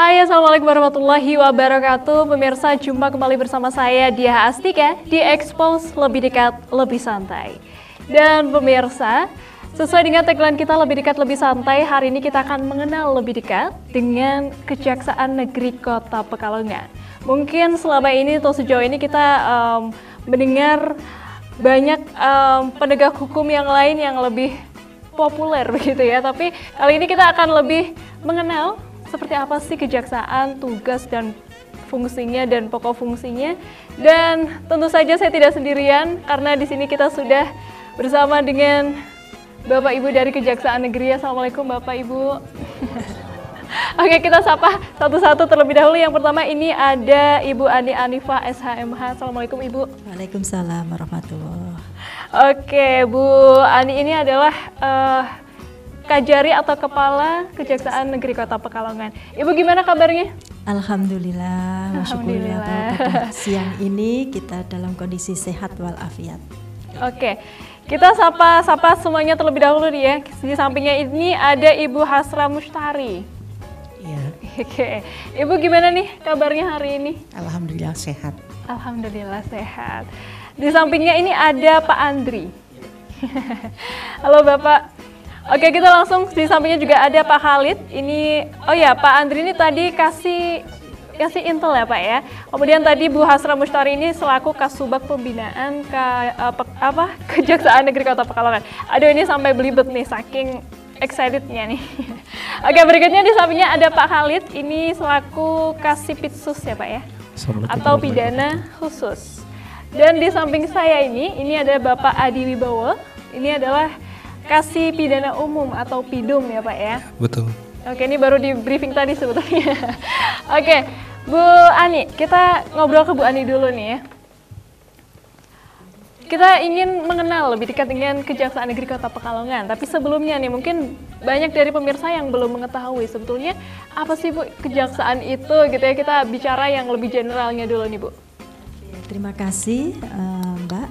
Hai, Assalamualaikum warahmatullahi wabarakatuh. Pemirsa, jumpa kembali bersama saya Diah Astika di Expose Lebih Dekat, Lebih Santai. Dan pemirsa, sesuai dengan tagline kita lebih dekat, lebih santai, hari ini kita akan mengenal lebih dekat dengan Kejaksaan Negeri Kota Pekalongan. Mungkin selama ini atau sejauh ini kita mendengar banyak penegak hukum yang lain yang lebih populer begitu ya, tapi kali ini kita akan lebih mengenal seperti apa sih kejaksaan, tugas dan fungsinya dan pokok fungsinya. Dan tentu saja saya tidak sendirian karena di sini kita sudah bersama dengan Bapak Ibu dari Kejaksaan Negeri. Assalamualaikum Bapak Ibu. Oke, kita sapa satu-satu terlebih dahulu. Yang pertama ini ada Ibu Ani Anifah SHMH. Assalamualaikum Ibu. Waalaikumsalam warahmatullahi. Oke, Bu Ani ini adalah Kajari atau Kepala Kejaksaan Negeri Kota Pekalongan. Ibu gimana kabarnya? Alhamdulillah, Alhamdulillah. Siang ini kita dalam kondisi sehat walafiat. Oke, kita sapa semuanya terlebih dahulu nih ya. Di sampingnya ini ada Ibu Hasra Mustari. Iya. Oke, Ibu gimana nih kabarnya hari ini? Alhamdulillah sehat. Alhamdulillah sehat. Di sampingnya ini ada Pak Andri. Halo Bapak. Oke, kita langsung di sampingnya juga ada Pak Khalid. Ini, oh ya, Pak Andri ini tadi kasih intel ya Pak ya. Kemudian tadi Bu Hasra Mustari ini selaku Kasubag Pembinaan Kejaksaan Negeri Kota Pekalongan. Aduh, ini sampai belibet nih saking excitednya nih. Oke, berikutnya di sampingnya ada Pak Khalid. Ini selaku Kasipitsus ya Pak ya, atau pidana khusus. Dan di samping saya ini ada Bapak Adi Wibowo. Ini adalah Kasih Pidana Umum atau Pidum ya Pak ya? Betul. Oke, ini baru di briefing tadi sebetulnya. Oke, Bu Ani, kita ngobrol ke Bu Ani dulu nih ya. Kita ingin mengenal lebih dekat dengan Kejaksaan Negeri Kota Pekalongan. Tapi sebelumnya nih, mungkin banyak dari pemirsa yang belum mengetahui sebetulnya apa sih Bu kejaksaan itu gitu ya. Kita bicara yang lebih generalnya dulu nih Bu. Terima kasih Mbak,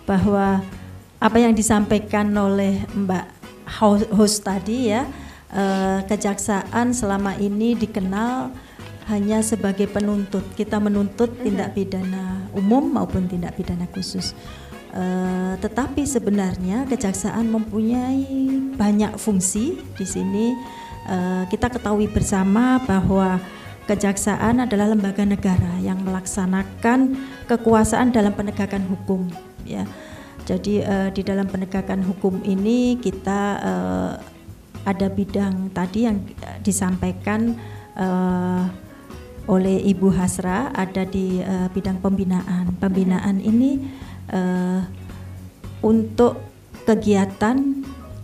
bahwa apa yang disampaikan oleh Mbak host tadi ya, kejaksaan selama ini dikenal hanya sebagai penuntut. Kita menuntut tindak pidana umum maupun tindak pidana khusus. Tetapi sebenarnya kejaksaan mempunyai banyak fungsi di sini. Kita ketahui bersama bahwa kejaksaan adalah lembaga negara yang melaksanakan kekuasaan dalam penegakan hukum ya. Jadi di dalam penegakan hukum ini kita ada bidang tadi yang disampaikan oleh Ibu Hasra, ada di bidang pembinaan. Pembinaan ini untuk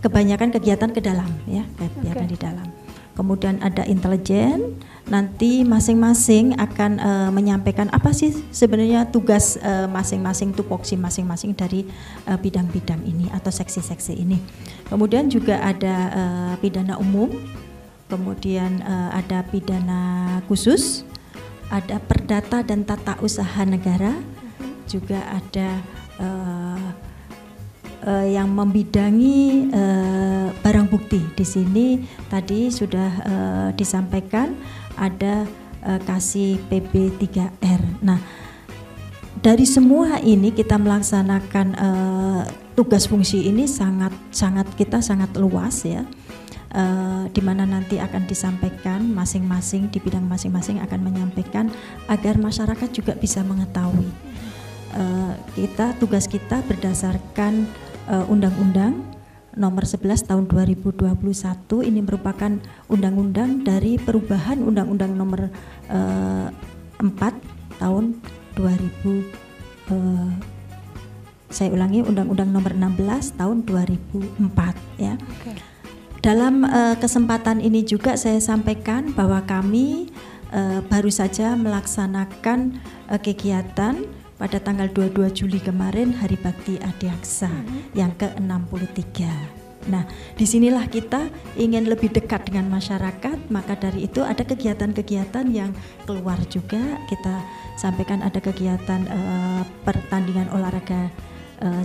kebanyakan kegiatan ke dalam ya, kegiatan di dalam. Kemudian ada intelijen, nanti masing-masing akan menyampaikan apa sih sebenarnya tugas masing-masing, tupoksi masing-masing dari bidang-bidang ini atau seksi-seksi ini. Kemudian juga ada pidana umum, kemudian ada pidana khusus, ada perdata dan tata usaha negara, juga ada yang membidangi barang bukti. Di sini tadi sudah disampaikan ada kasih PB 3R. Nah, dari semua ini kita melaksanakan tugas fungsi ini sangat luas ya. Di mana nanti akan disampaikan masing-masing di bidang masing-masing akan menyampaikan agar masyarakat juga bisa mengetahui. Tugas kita berdasarkan Undang-Undang Nomor 11 Tahun 2021. Ini merupakan undang-undang dari perubahan Undang-Undang Nomor 4 Tahun 2000. Saya ulangi, Undang-Undang Nomor 16 Tahun 2004 ya. Okay. Dalam kesempatan ini juga saya sampaikan bahwa kami baru saja melaksanakan kegiatan pada tanggal 22 Juli kemarin, Hari Bakti Adiaksa yang ke-63. Nah, disinilah kita ingin lebih dekat dengan masyarakat, maka dari itu ada kegiatan-kegiatan yang keluar juga. Kita sampaikan ada kegiatan pertandingan olahraga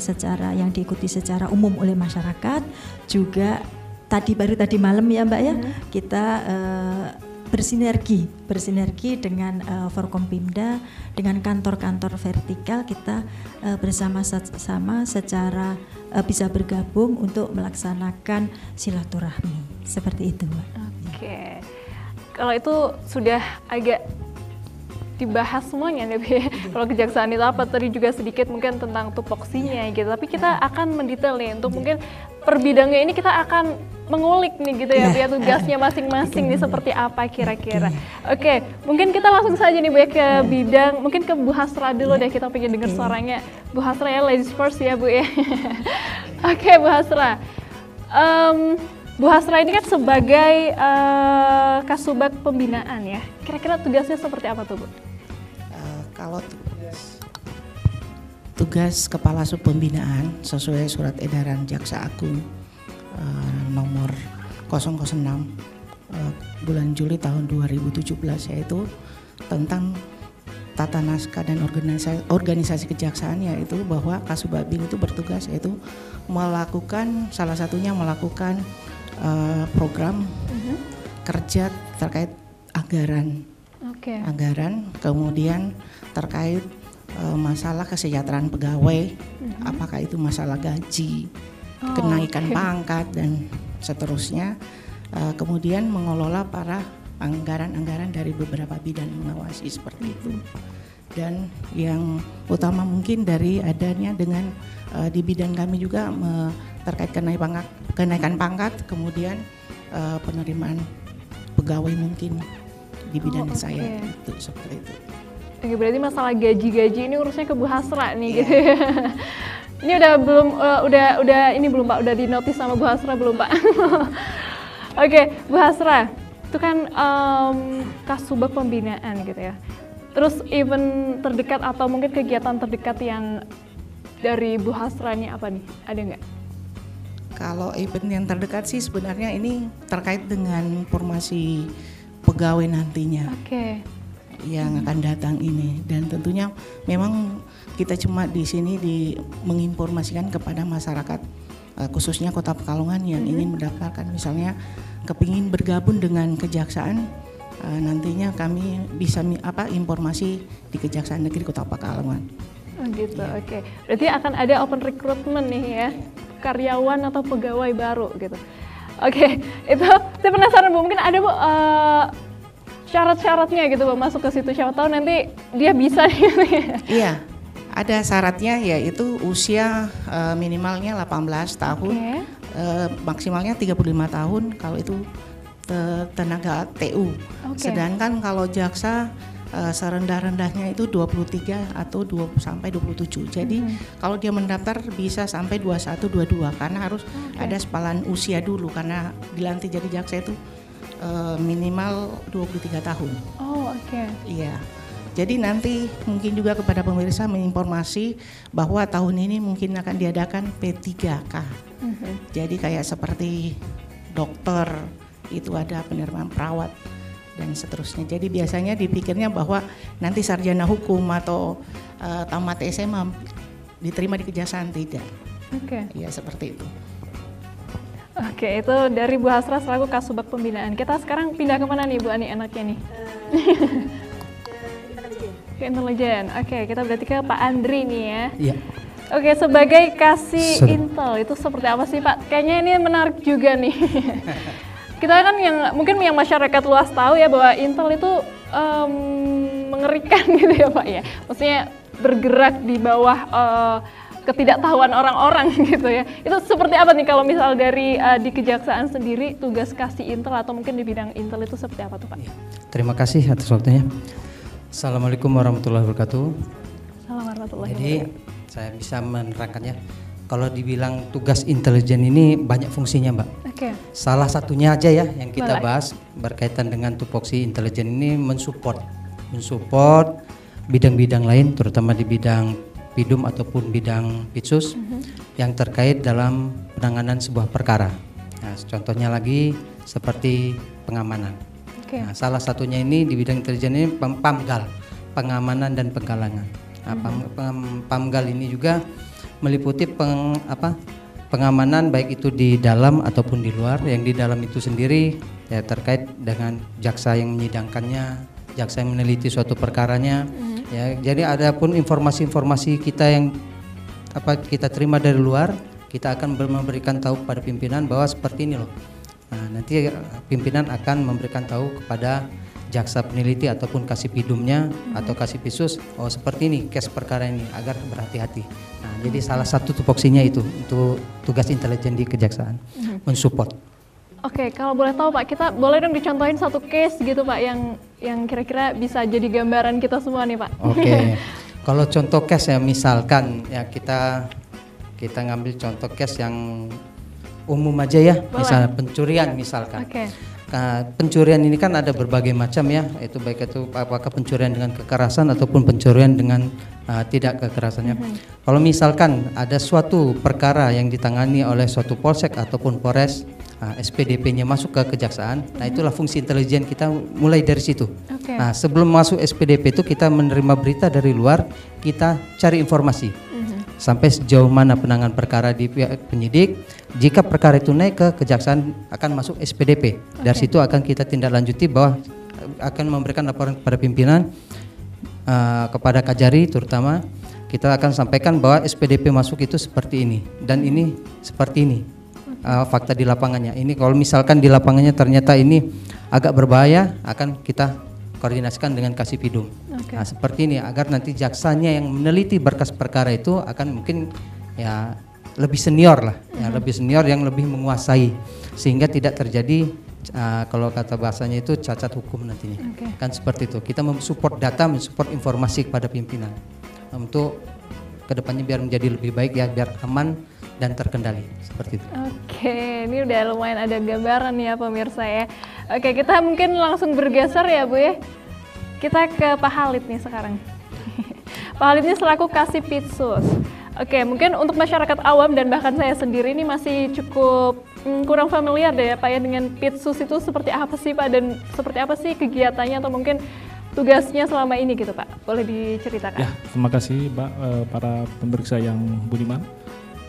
secara yang diikuti secara umum oleh masyarakat. Juga baru tadi malam ya Mbak ya, kita bersinergi dengan Forkompimda, dengan kantor-kantor vertikal kita bersama-sama secara bisa bergabung untuk melaksanakan silaturahmi seperti itu, Mbak. Oke, kalau itu sudah agak dibahas semuanya nih, Bu. Kalau kejaksaan itu apa, tadi juga sedikit mungkin tentang tupoksinya gitu, tapi kita akan mendetail nih untuk mungkin per bidangnya ini kita akan mengulik nih gitu ya, Bu, ya, tugasnya masing-masing nih seperti apa kira-kira. Oke, mungkin kita langsung saja nih, Bu, ya, ke bidang, mungkin ke Bu Hasra dulu deh, kita pengen dengar suaranya Bu Hasra ya, ladies first ya, Bu, ya. Oke, Bu Hasra. Bu Hasra ini kan sebagai Kasubag Pembinaan ya, kira-kira tugasnya seperti apa tuh, Bu? Kalau tugas Kepala Sub Pembinaan sesuai Surat Edaran Jaksa Agung nomor 006 bulan Juli tahun 2017, yaitu tentang tata naskah dan organisasi kejaksaan, yaitu bahwa Kasubabin itu bertugas yaitu melakukan, salah satunya melakukan program kerja terkait anggaran, kemudian terkait masalah kesejahteraan pegawai, apakah itu masalah gaji, kenaikan pangkat dan seterusnya, kemudian mengelola para anggaran-anggaran dari beberapa bidang, mengawasi seperti itu. Dan yang utama mungkin dari adanya dengan di bidang kami juga terkait kenaikan pangkat, kemudian penerimaan pegawai mungkin di bidang saya itu seperti itu. Oke, berarti masalah gaji-gaji ini urusnya ke Bu Hasra nih gitu ya. Ini udah belum udah ini belum Pak, udah dinotis sama Bu Hasra belum Pak? Oke, Bu Hasra, itu kan Kasubag Pembinaan gitu ya. Terus event terdekat atau mungkin kegiatan terdekat yang dari Bu Hasra ini apa nih? Ada nggak? Kalau event yang terdekat sih sebenarnya ini terkait dengan formasi pegawai nantinya. Yang akan datang ini, dan tentunya memang kita cuma di sini menginformasikan kepada masyarakat khususnya Kota Pekalongan yang ingin mendaftarkan, misalnya kepingin bergabung dengan kejaksaan, nantinya kami bisa informasi di Kejaksaan Negeri Kota Pekalongan. Oh gitu, oke. Berarti akan ada open recruitment nih ya, karyawan atau pegawai baru gitu. Oke, itu saya penasaran Bu, mungkin ada Bu syarat-syaratnya gitu Bu, masuk ke situ, siapa tahu nanti dia bisa gitu ya. Iya, ada syaratnya, yaitu usia minimalnya 18 tahun, maksimalnya 35 tahun kalau itu tenaga TU. Sedangkan kalau jaksa serendah-rendahnya itu 23 atau sampai 27. Jadi kalau dia mendaftar bisa sampai 21, 22 karena harus ada sepalan usia dulu, karena dilantik jadi jaksa itu minimal 23 tahun. Iya. Jadi nanti mungkin juga kepada pemirsa menginformasi bahwa tahun ini mungkin akan diadakan P3K. Jadi kayak seperti dokter, itu ada penerimaan perawat dan seterusnya. Jadi biasanya dipikirnya bahwa nanti sarjana hukum atau tamat SMA diterima di kejaksaan, tidak. Iya, seperti itu. Oke, itu dari Bu Hasra selaku Kasubag Pembinaan. Kita sekarang pindah kemana nih Bu Ani enaknya nih? Ke intelijen. Oke, kita berarti ke Pak Andri nih ya. Iya. Oke, sebagai kasih intel itu seperti apa sih Pak? Kayaknya ini menarik juga nih. Kita kan mungkin yang masyarakat luas tahu ya bahwa intel itu mengerikan gitu ya Pak ya. Maksudnya bergerak di bawah ketidaktahuan orang-orang gitu ya. Itu seperti apa nih kalau misal dari di kejaksaan sendiri tugas kasih intel atau mungkin di bidang intel itu seperti apa tuh Pak? Terima kasih atas waktunya. Assalamualaikum warahmatullahi wabarakatuh. Assalamualaikum warahmatullahi wabarakatuh. Jadi saya bisa menerangkannya. Kalau dibilang tugas intelijen ini banyak fungsinya Mbak. Salah satunya aja ya yang kita bahas berkaitan dengan tupoksi intelijen ini mensupport bidang-bidang lain, terutama di bidang PIDUM ataupun bidang Pitsus yang terkait dalam penanganan sebuah perkara. Nah, contohnya lagi seperti pengamanan. Nah, salah satunya ini di bidang intelijen ini PAMGAL, pengamanan dan penggalangan. Nah, PAMGAL ini juga meliputi pengamanan baik itu di dalam ataupun di luar. Yang di dalam itu sendiri ya terkait dengan jaksa yang menyidangkannya, jaksa yang meneliti suatu perkaranya. Ya, jadi adapun informasi-informasi kita yang kita terima dari luar, kita akan memberikan tahu kepada pimpinan bahwa seperti ini loh. Nah, nanti pimpinan akan memberikan tahu kepada jaksa peneliti ataupun kasih pidumnya atau kasih pisus, oh seperti ini case perkara ini, agar berhati-hati. Nah, jadi salah satu tupoksinya itu untuk tugas intelijen di kejaksaan, mensupport. Oke, kalau boleh tahu Pak, kita boleh dong dicontohin satu case gitu Pak yang kira-kira bisa jadi gambaran kita semua nih Pak. Oke. Kalau contoh case ya, misalkan ya kita ngambil contoh case yang umum aja ya, misalnya pencurian misalkan. Nah, pencurian ini kan ada berbagai macam ya, itu baik itu apakah pencurian dengan kekerasan ataupun pencurian dengan tidak kekerasannya. Kalau misalkan ada suatu perkara yang ditangani oleh suatu polsek ataupun polres, SPDP-nya masuk ke kejaksaan, nah itulah fungsi intelijen kita mulai dari situ. Nah, sebelum masuk SPDP itu kita menerima berita dari luar, kita cari informasi. Sampai sejauh mana penanganan perkara di pihak penyidik. Jika perkara itu naik ke kejaksaan akan masuk SPDP. Dari situ akan kita tindak lanjuti bahwa akan memberikan laporan kepada pimpinan, kepada Kajari terutama. Kita akan sampaikan bahwa SPDP masuk itu seperti ini dan ini seperti ini. Fakta di lapangannya. Ini kalau misalkan di lapangannya ternyata ini agak berbahaya, akan kita koordinasikan dengan kasih pidum. Nah, seperti ini agar nanti jaksanya yang meneliti berkas perkara itu akan mungkin ya lebih senior lah, ya lebih senior yang lebih menguasai sehingga tidak terjadi kalau kata bahasanya itu cacat hukum nantinya. Kan seperti itu. Kita mensupport data, mensupport informasi kepada pimpinan untuk kedepannya biar menjadi lebih baik ya, biar aman dan terkendali seperti itu. Oke, ini udah lumayan ada gambaran ya pemirsa ya. Oke, kita mungkin langsung bergeser ya Bu ya. Kita ke Pak Halid nih sekarang. Pak Halid ini selaku kasih pitsus. Oke, mungkin untuk masyarakat awam dan bahkan saya sendiri ini masih cukup kurang familiar deh ya Pak ya dengan pitsus itu seperti apa sih Pak, dan seperti apa sih kegiatannya atau mungkin tugasnya selama ini gitu Pak. Boleh diceritakan? Ya, terima kasih Mbak, para pemeriksa yang budiman.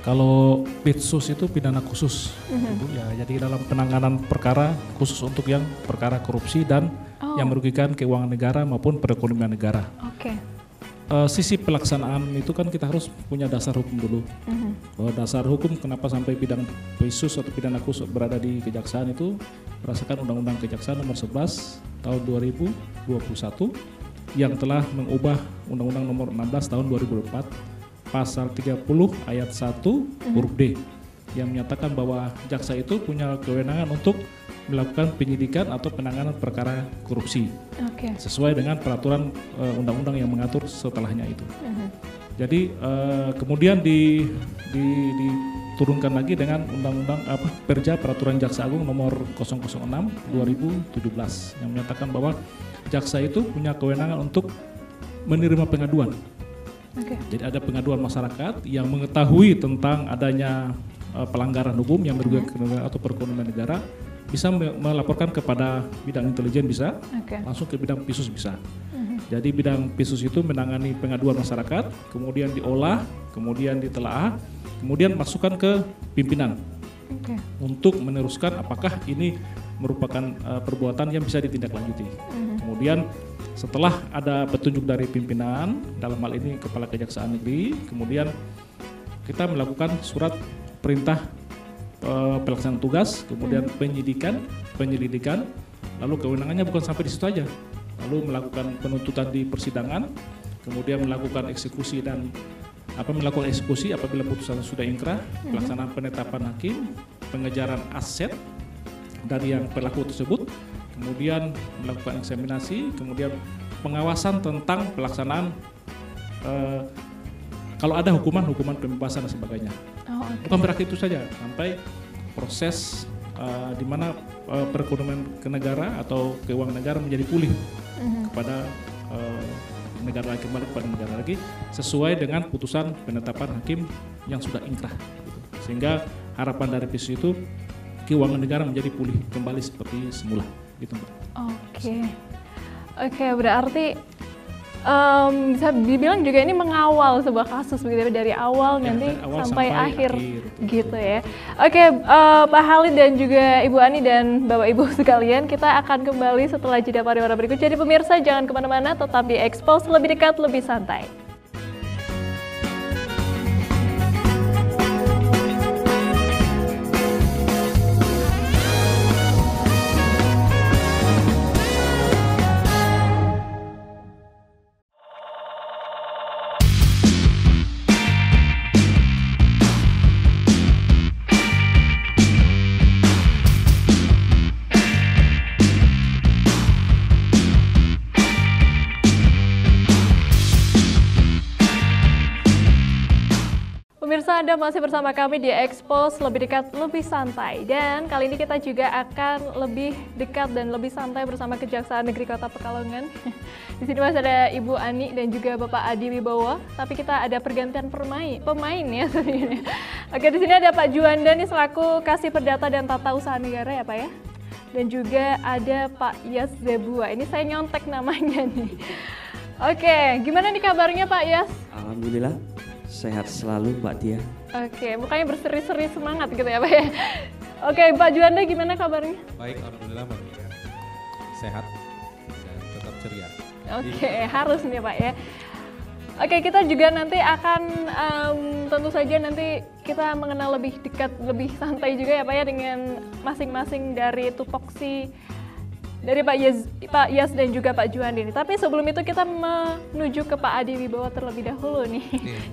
Kalau pitsus itu pidana khusus, Ibu, ya. Jadi dalam penanganan perkara khusus untuk yang perkara korupsi dan yang merugikan keuangan negara maupun perekonomian negara. Sisi pelaksanaan itu kan kita harus punya dasar hukum dulu. Bahwa dasar hukum kenapa sampai bidang pitsus atau pidana khusus berada di kejaksaan itu berdasarkan Undang-Undang Kejaksaan Nomor 11 Tahun 2021 yang telah mengubah Undang-Undang Nomor 16 Tahun 2004. Pasal 30 ayat 1 huruf D yang menyatakan bahwa jaksa itu punya kewenangan untuk melakukan penyidikan atau penanganan perkara korupsi sesuai dengan peraturan undang-undang yang mengatur setelahnya itu. Jadi kemudian diturunkan lagi dengan undang-undang Perja Peraturan Jaksa Agung nomor 006 2017 yang menyatakan bahwa jaksa itu punya kewenangan untuk menerima pengaduan. Jadi ada pengaduan masyarakat yang mengetahui tentang adanya pelanggaran hukum yang merugikan negara atau perekonomian negara, bisa melaporkan kepada bidang intelijen bisa, langsung ke bidang pitsus bisa. Jadi bidang pitsus itu menangani pengaduan masyarakat, kemudian diolah, kemudian ditelaah, kemudian masukkan ke pimpinan untuk meneruskan apakah ini merupakan perbuatan yang bisa ditindaklanjuti. Kemudian setelah ada petunjuk dari pimpinan, dalam hal ini Kepala Kejaksaan Negeri, kemudian kita melakukan surat perintah pelaksanaan tugas, kemudian penyelidikan, lalu kewenangannya bukan sampai di situ aja, lalu melakukan penuntutan di persidangan, kemudian melakukan eksekusi dan melakukan eksekusi apabila putusan sudah ingkrah, pelaksanaan penetapan hakim, pengejaran aset dari yang pelaku tersebut, kemudian melakukan eksaminasi, kemudian pengawasan tentang pelaksanaan kalau ada hukuman pembebasan dan sebagainya. Bukan berarti itu saja, sampai proses di mana perekonomian ke negara atau keuangan negara menjadi pulih kepada negara lagi, kembali kepada negara lagi sesuai dengan putusan penetapan hakim yang sudah ingkrah. Sehingga harapan dari pitsus itu keuangan negara menjadi pulih kembali seperti semula. Gitu. Oke, berarti bisa dibilang juga ini mengawal sebuah kasus begitu ya, dari awal Ya, nanti dari awal sampai sampai akhir akhir, gitu ya. Oke, Pak Khalid dan juga Ibu Ani dan Bapak Ibu sekalian, kita akan kembali setelah jeda pariwara berikut. Jadi pemirsa jangan kemana-mana, tetap di Expose, lebih dekat, lebih santai. Pemirsa, Anda masih bersama kami di Expose, lebih dekat, lebih santai. Dan kali ini kita juga akan lebih dekat dan lebih santai bersama Kejaksaan Negeri Kota Pekalongan. Di sini masih ada Ibu Ani dan juga Bapak Adi Wibowo. Tapi kita ada pergantian pemain ya sebenarnya. Oke, di sini ada Pak Juanda nih selaku Kasih Perdata dan Tata Usaha Negara ya Pak ya. Dan juga ada Pak Yas Zebua. Ini saya nyontek namanya nih. Oke, gimana nih kabarnya Pak Yas? Alhamdulillah. Sehat selalu Mbak Tia. Oke, mukanya berseri-seri semangat gitu ya Pak ya. Oke, Pak Juanda gimana kabarnya? Baik, alhamdulillah Mbak Tia. Sehat dan tetap ceria. Oke, harus nih Pak ya. Oke, kita juga nanti akan tentu saja nanti kita mengenal lebih dekat, lebih santai juga ya Pak ya dengan masing-masing dari tupoksi dari Pak Yas dan juga Pak Juandi ini. Tapi sebelum itu kita menuju ke Pak Adi Wibowo terlebih dahulu nih,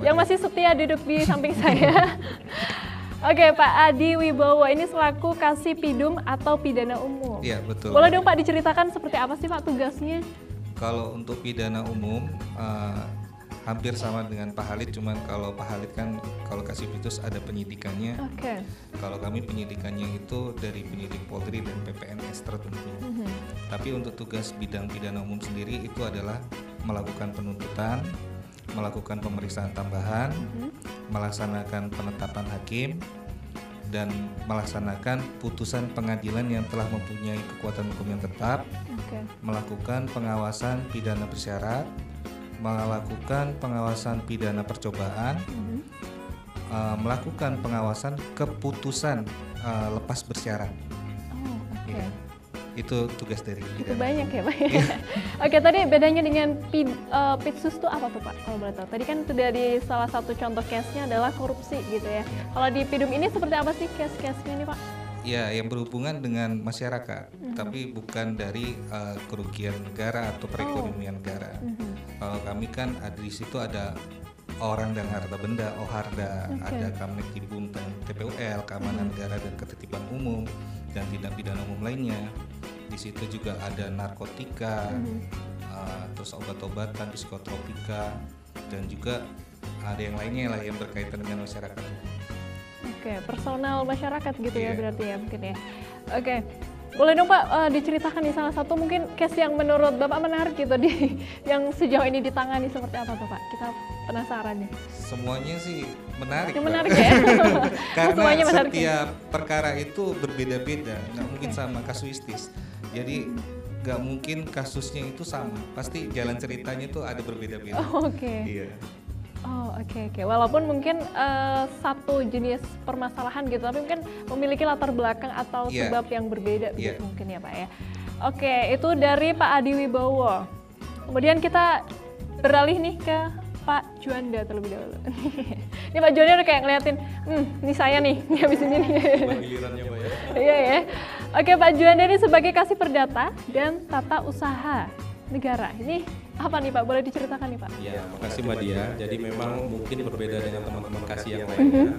yang masih setia duduk di samping saya. Oke, Pak Adi Wibowo ini selaku Kasih Pidum atau Pidana Umum. Iya, betul. Boleh dong Pak diceritakan seperti apa sih Pak tugasnya? Kalau untuk pidana umum hampir sama dengan Pak Khalid, cuman kalau Pak Khalid kan kalau Kasih Pidus ada penyidikannya. Oke. Kalau kami penyidikannya itu dari penyidik Polri dan PPNS tertentu. Tapi untuk tugas bidang pidana umum sendiri itu adalah melakukan penuntutan, melakukan pemeriksaan tambahan, melaksanakan penetapan hakim, dan melaksanakan putusan pengadilan yang telah mempunyai kekuatan hukum yang tetap, melakukan pengawasan pidana bersyarat, melakukan pengawasan pidana percobaan, melakukan pengawasan keputusan lepas bersyarat. Ya, itu tugas dari pidana. Itu banyak ya Pak. Oke, tadi bedanya dengan Pitsus itu apa tuh Pak? Kalau boleh tahu. Tadi kan dari salah satu contoh case-nya adalah korupsi gitu ya. Kalau di Pidum ini seperti apa sih case-case-nya nih Pak? Ya, yang berhubungan dengan masyarakat, tapi bukan dari kerugian negara atau perekonomian negara. Kalau kami kan di situ ada orang dan harta benda, OHARDA, ada Kamnekibum dan TPUL, Keamanan Negara dan Ketertiban Umum, dan tindak pidana umum lainnya. Di situ juga ada narkotika, terus obat-obatan, psikotropika, dan juga ada yang lainnya lah yang berkaitan dengan masyarakat. Oke, personal masyarakat gitu ya berarti ya mungkin ya. Oke, boleh dong Pak diceritakan nih salah satu mungkin case yang menurut Bapak menarik gitu yang sejauh ini ditangani seperti apa tuh Pak? Kita penasaran nih. Semuanya sih menarik. Yang menarik ya? Karena semuanya menarik. Setiap perkara itu berbeda-beda, nggak mungkin sama kasuistis. Jadi nggak mungkin kasusnya itu sama, pasti jalan ceritanya itu ada berbeda-beda. Iya. Oh oke. Walaupun mungkin satu jenis permasalahan gitu, tapi mungkin memiliki latar belakang atau sebab yang berbeda gitu mungkin ya Pak ya. Oke, itu dari Pak Adi Wibowo. Kemudian kita beralih nih ke Pak Juanda terlebih dahulu. Ini Pak Juanda udah kayak ngeliatin, ini saya nih, habis ini nih. Gilirannya Pak ya. Iya ya. Oke, Pak Juanda ini sebagai Kasih Perdata dan Tata Usaha Negara. Ini apa nih Pak? Boleh diceritakan nih Pak? Ya, makasih Mbak Dia. Jadi memang mungkin berbeda dengan teman-teman kasih yang lainnya.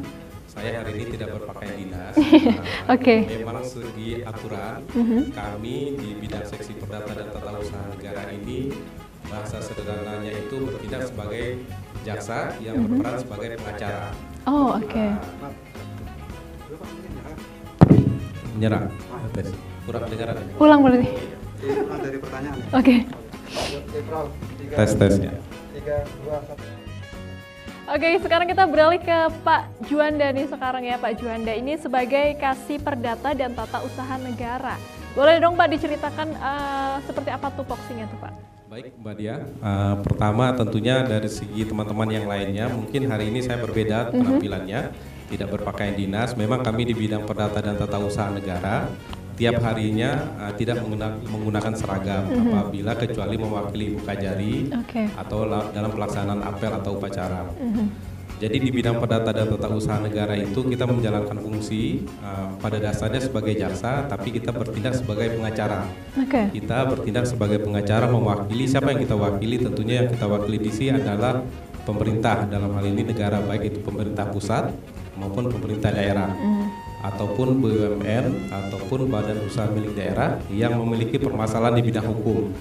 Saya hari ini tidak berpakaian dinas. Memang segi aturan, kami di bidang seksi perdata dan tata usaha negara ini bahasa sederhananya itu bertindak sebagai jaksa yang berperan sebagai pengacara. Menyerang. Kurang kedengaran. Ulang boleh nih. Ulang dari pertanyaan. Oke. Tes ya. 3, 2, 1. Oke, sekarang kita beralih ke Pak Juanda nih sekarang ya Pak Juanda. Ini sebagai Kasih Perdata dan Tata Usaha Negara. Boleh dong Pak diceritakan seperti apa tupoksinya tuh Pak? Baik Mbak Dia, pertama tentunya dari segi teman-teman yang lainnya, mungkin hari ini saya berbeda penampilannya, tidak berpakaian dinas. Memang kami di bidang Perdata dan Tata Usaha Negara, tiap harinya tidak menggunakan seragam apabila kecuali mewakili Ibu Kajari atau dalam pelaksanaan apel atau upacara. Jadi di bidang Perdata dan Tata Usaha Negara itu kita menjalankan fungsi pada dasarnya sebagai jaksa, tapi kita bertindak sebagai pengacara. Kita bertindak sebagai pengacara mewakili, siapa yang kita wakili? Tentunya yang kita wakili di sini adalah pemerintah, dalam hal ini negara, baik itu pemerintah pusat maupun pemerintah daerah, ataupun BUMN ataupun badan usaha milik daerah yang memiliki permasalahan di bidang hukum.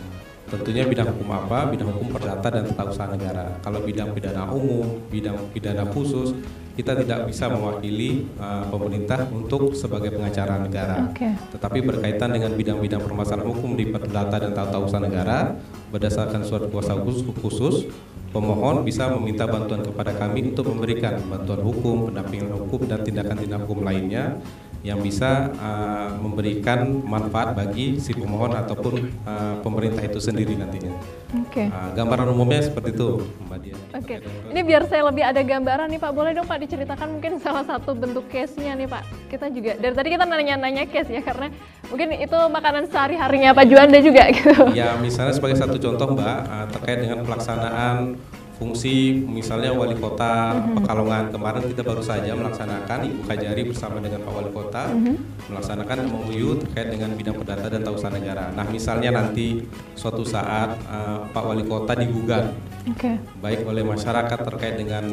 Tentunya bidang hukum apa? Bidang hukum perdata dan tata usaha negara. Kalau bidang pidana umum, bidang pidana khusus, kita tidak bisa mewakili pemerintah untuk sebagai pengacara negara. Tetapi berkaitan dengan bidang-bidang permasalahan hukum di perdata dan tata usaha negara, berdasarkan surat kuasa khusus, pemohon bisa meminta bantuan kepada kami untuk memberikan bantuan hukum, pendampingan hukum, dan tindakan-tindakan hukum lainnya yang bisa memberikan manfaat bagi si pemohon ataupun pemerintah itu sendiri nantinya. Gambaran umumnya seperti itu, Mbak Dia. Ini biar saya lebih ada gambaran nih Pak, boleh dong Pak diceritakan mungkin salah satu bentuk case-nya nih Pak. Kita juga dari tadi kita nanya-nanya case ya, karena mungkin itu makanan sehari-harinya Pak Juanda juga gitu. Ya, misalnya sebagai satu contoh Mbak, terkait dengan pelaksanaan fungsi misalnya Wali Kota Pekalongan. Kemarin kita baru saja melaksanakan, Ibu Kajari bersama dengan Pak Wali Kota melaksanakan MOU terkait dengan bidang perdata dan tata usaha negara. Nah, misalnya nanti suatu saat Pak Wali Kota digugat baik oleh masyarakat terkait dengan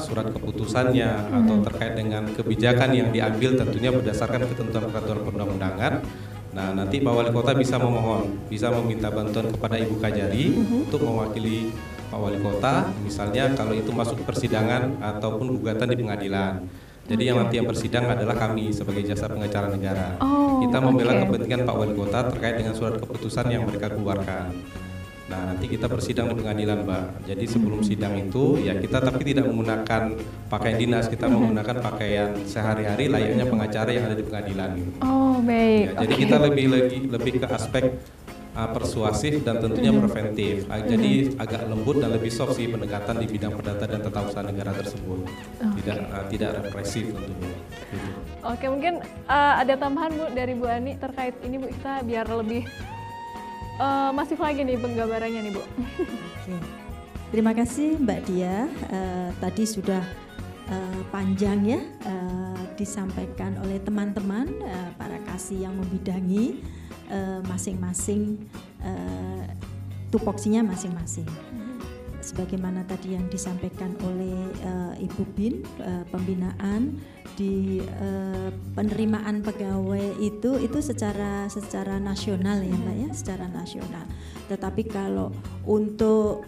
surat keputusannya atau terkait dengan kebijakan yang diambil tentunya berdasarkan ketentuan peraturan perundang-undangan. Nah, nanti Pak Wali Kota bisa memohon, bisa meminta bantuan kepada Ibu Kajari untuk mewakili Pak Wali Kota, misalnya kalau itu masuk persidangan ataupun gugatan di pengadilan. Jadi yang nanti yang bersidang adalah kami sebagai jasa pengacara negara. Kita membela kepentingan Pak Wali Kota terkait dengan surat keputusan yang mereka keluarkan. Nah, nanti kita bersidang di pengadilan, Mbak. Jadi sebelum sidang itu ya kita tapi tidak menggunakan pakaian dinas, kita menggunakan pakaian sehari-hari layaknya pengacara yang ada di pengadilan. Baik. Ya, jadi kita lebih ke aspek persuasif dan tentunya preventif. Jadi agak lembut dan lebih soft sih pendekatan di bidang perdata dan tata usaha negara tersebut. Tidak represif tentunya. Oke, mungkin ada tambahan Bu dari Bu Ani terkait ini Bu, kita biar lebih masif lagi nih penggambarannya nih Bu. Terima kasih Mbak Dia. Tadi sudah panjang ya disampaikan oleh teman-teman para kasih yang membidangi masing-masing tupoksinya masing-masing. Sebagaimana tadi yang disampaikan oleh Ibu Bin, pembinaan di penerimaan pegawai itu secara nasional ya Mbak ya, secara nasional. Tetapi kalau untuk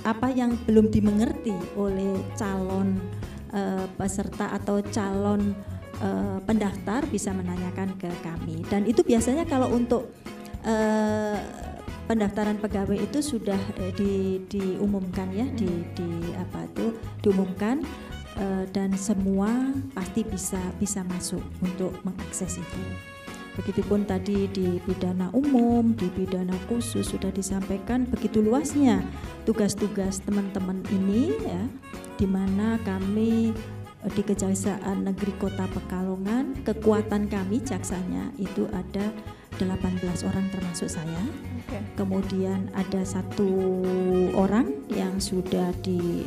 apa yang belum dimengerti oleh calon peserta atau calon pendaftar bisa menanyakan ke kami, dan itu biasanya kalau untuk pendaftaran pegawai itu sudah diumumkan ya, diumumkan dan semua pasti bisa masuk untuk mengakses itu. Begitupun tadi di pidana umum, di pidana khusus sudah disampaikan begitu luasnya tugas-tugas teman-teman ini ya, di mana kami di Kejaksaan Negeri Kota Pekalongan, kekuatan kami jaksanya itu ada 18 orang termasuk saya. Kemudian ada 1 orang yang sudah di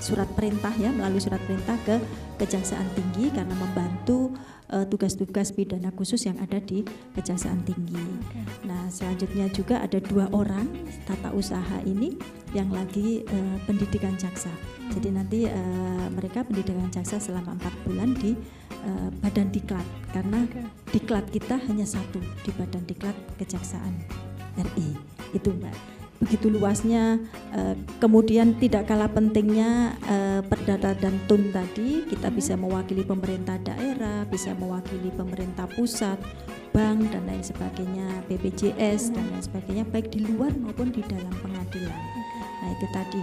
surat perintah ya, melalui surat perintah ke Kejaksaan Tinggi karena membantu tugas-tugas pidana khusus yang ada di Kejaksaan Tinggi. Nah, selanjutnya juga ada 2 orang tata usaha ini yang lagi pendidikan jaksa. Jadi nanti mereka pendidikan jaksa selama 4 bulan di Badan Diklat, karena Diklat kita hanya 1 di Badan Diklat Kejaksaan RI. Itu Mbak. Begitu luasnya, kemudian tidak kalah pentingnya perdata dan tun tadi, kita bisa mewakili pemerintah daerah, bisa mewakili pemerintah pusat, bank dan lain sebagainya, BPJS dan lain sebagainya, baik di luar maupun di dalam pengadilan. Nah itu tadi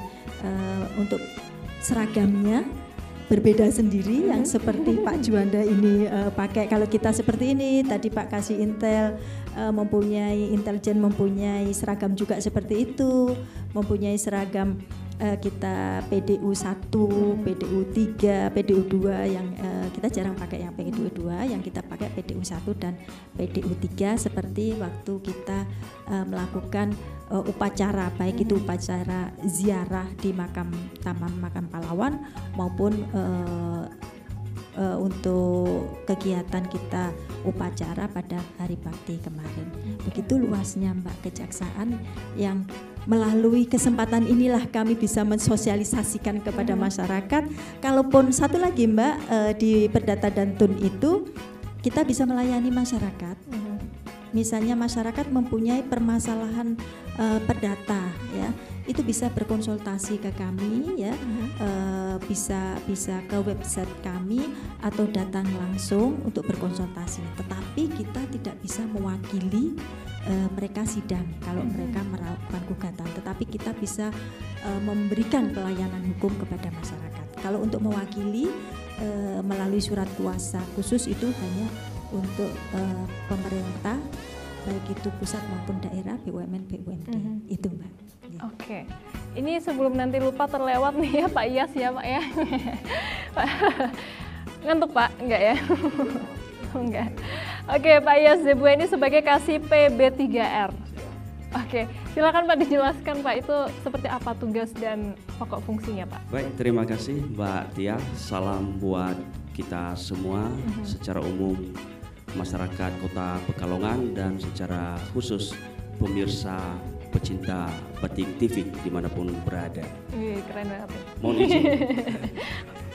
untuk seragamnya berbeda sendiri yang seperti Pak Juanda ini pakai. Kalau kita seperti ini, tadi Pak kasih intel, mempunyai intelijen, mempunyai seragam juga seperti itu, mempunyai seragam kita PDU 1, PDU 3, PDU 2 yang kita jarang pakai yang PDU 2, yang kita pakai PDU 1 dan PDU 3 seperti waktu kita melakukan upacara, baik itu upacara ziarah di Taman Makam Pahlawan maupun untuk kegiatan kita upacara pada Hari Bakti kemarin. Begitu luasnya Mbak kejaksaan yang melalui kesempatan inilah kami bisa mensosialisasikan kepada masyarakat. Kalaupun satu lagi Mbak, di Perdata dan Tun itu kita bisa melayani masyarakat. Misalnya masyarakat mempunyai permasalahan perdata, ya, itu bisa berkonsultasi ke kami, ya, bisa ke website kami atau datang langsung untuk berkonsultasi. Tetapi kita tidak bisa mewakili mereka sidang kalau mereka melakukan gugatan, tetapi kita bisa memberikan pelayanan hukum kepada masyarakat. Kalau untuk mewakili melalui surat kuasa khusus itu hanya untuk pemerintah, baik itu pusat maupun daerah, BUMN, BUMD, itu Mbak. Ya. Oke, ini sebelum nanti lupa terlewat nih ya Pak Iyas ya Pak ya. Ngantuk Pak? Enggak ya? Enggak. Oke, Pak Iyas Zebua ini sebagai Kasih PB3R. Oke, silakan Pak dijelaskan Pak, itu seperti apa tugas dan pokok fungsinya Pak? Baik, terima kasih Mbak Tia. Salam buat kita semua secara umum masyarakat Kota Pekalongan dan secara khusus pemirsa pecinta Batik TV dimanapun berada. Keren banget. Mohon izin.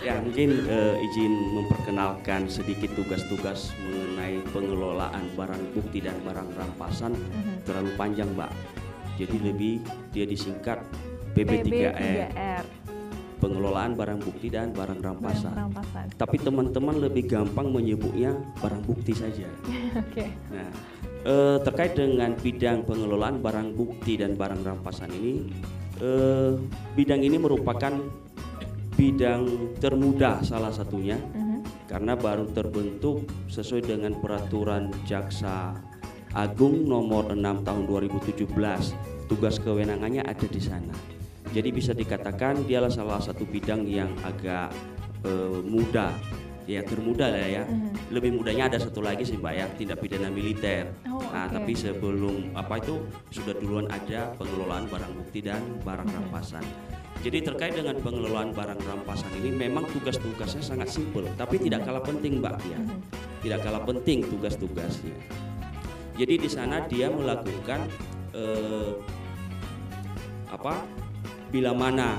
Ya, mungkin izin memperkenalkan sedikit tugas-tugas mengenai pengelolaan barang bukti dan barang rampasan. Terlalu panjang Mbak, jadi lebih dia disingkat PB3R. Pengelolaan barang bukti dan barang rampasan. Tapi teman-teman lebih gampang menyebutnya barang bukti saja. Oke. Nah, terkait dengan bidang pengelolaan barang bukti dan barang rampasan ini, bidang ini merupakan bidang termudah salah satunya, karena baru terbentuk sesuai dengan peraturan Jaksa Agung nomor 6 tahun 2017. Tugas kewenangannya ada di sana. Jadi bisa dikatakan dialah salah satu bidang yang agak mudah, ya termudah lah ya. Lebih mudahnya ada satu lagi sih Mbak ya, tindak pidana militer. Tapi sebelum itu sudah duluan ada pengelolaan barang bukti dan barang rampasan. Jadi terkait dengan pengelolaan barang rampasan ini memang tugas-tugasnya sangat simpel, tapi tidak kalah penting Mbak ya. Tidak kalah penting tugas-tugasnya. Jadi di sana dia melakukan bila mana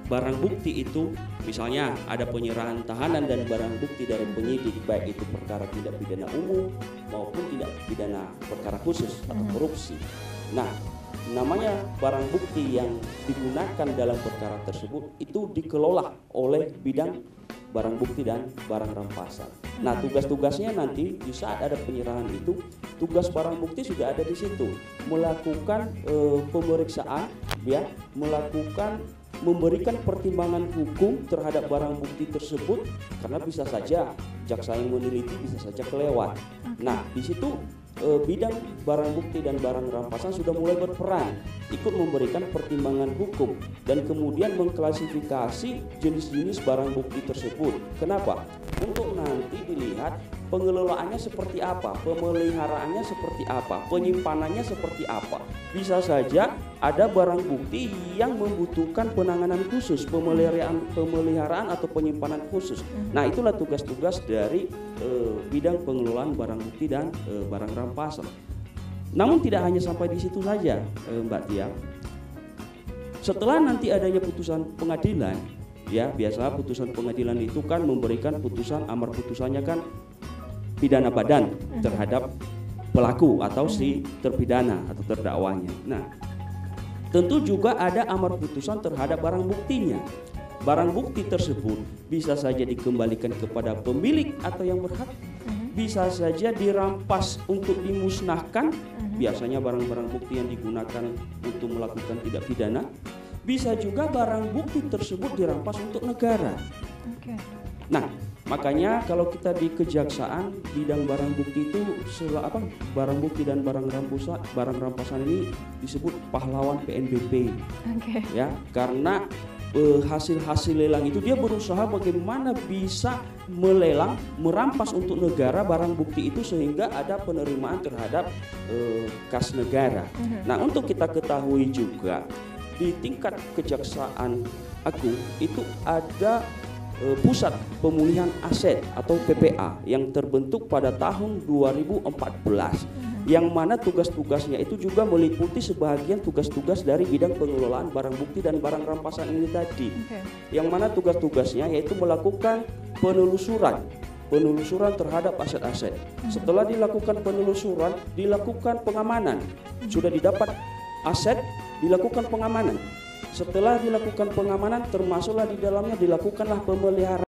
barang bukti itu, misalnya ada penyerahan tahanan dan barang bukti dari penyidik, baik itu perkara tindak pidana umum maupun tindak pidana perkara khusus atau korupsi. Nah, namanya barang bukti yang digunakan dalam perkara tersebut itu dikelola oleh bidang barang bukti dan barang rampasan. Nah, tugas-tugasnya nanti di saat ada penyerahan itu, tugas barang bukti sudah ada di situ, melakukan pemeriksaan, ya, memberikan pertimbangan hukum terhadap barang bukti tersebut, karena bisa saja jaksa yang meneliti bisa saja kelewat. Nah, di situ bidang barang bukti dan barang rampasan sudah mulai berperan, ikut memberikan pertimbangan hukum dan kemudian mengklasifikasi jenis-jenis barang bukti tersebut. Kenapa? Untuk nanti dilihat pengelolaannya seperti apa, pemeliharaannya seperti apa, penyimpanannya seperti apa. Bisa saja ada barang bukti yang membutuhkan penanganan khusus, pemeliharaan atau penyimpanan khusus. Nah, itulah tugas-tugas dari bidang pengelolaan barang bukti dan barang rampasan. Namun tidak hanya sampai di situ saja, Mbak Tia. Setelah nanti adanya putusan pengadilan, ya biasa putusan pengadilan itu kan memberikan putusan, amar putusannya kan pidana badan terhadap pelaku atau si terpidana atau terdakwanya. Nah, tentu juga ada amar putusan terhadap barang buktinya. Barang bukti tersebut bisa saja dikembalikan kepada pemilik atau yang berhak, bisa saja dirampas untuk dimusnahkan, biasanya barang-barang bukti yang digunakan untuk melakukan tindak pidana, bisa juga barang bukti tersebut dirampas untuk negara. Nah, makanya kalau kita di kejaksaan bidang barang bukti itu barang bukti dan barang rampasan ini disebut pahlawan PNBP. Ya, karena hasil-hasil lelang itu dia berusaha bagaimana bisa melelang, merampas untuk negara barang bukti itu sehingga ada penerimaan terhadap kas negara. Nah, untuk kita ketahui juga di tingkat Kejaksaan Agung itu ada Pusat Pemulihan Aset atau PPA yang terbentuk pada tahun 2014. Yang mana tugas-tugasnya itu juga meliputi sebagian tugas-tugas dari bidang pengelolaan barang bukti dan barang rampasan ini tadi. Yang mana tugas-tugasnya yaitu melakukan penelusuran terhadap aset-aset. Setelah dilakukan penelusuran, dilakukan pengamanan. Sudah didapat aset, dilakukan pengamanan. Setelah dilakukan pengamanan, termasuklah di dalamnya dilakukanlah pemeliharaan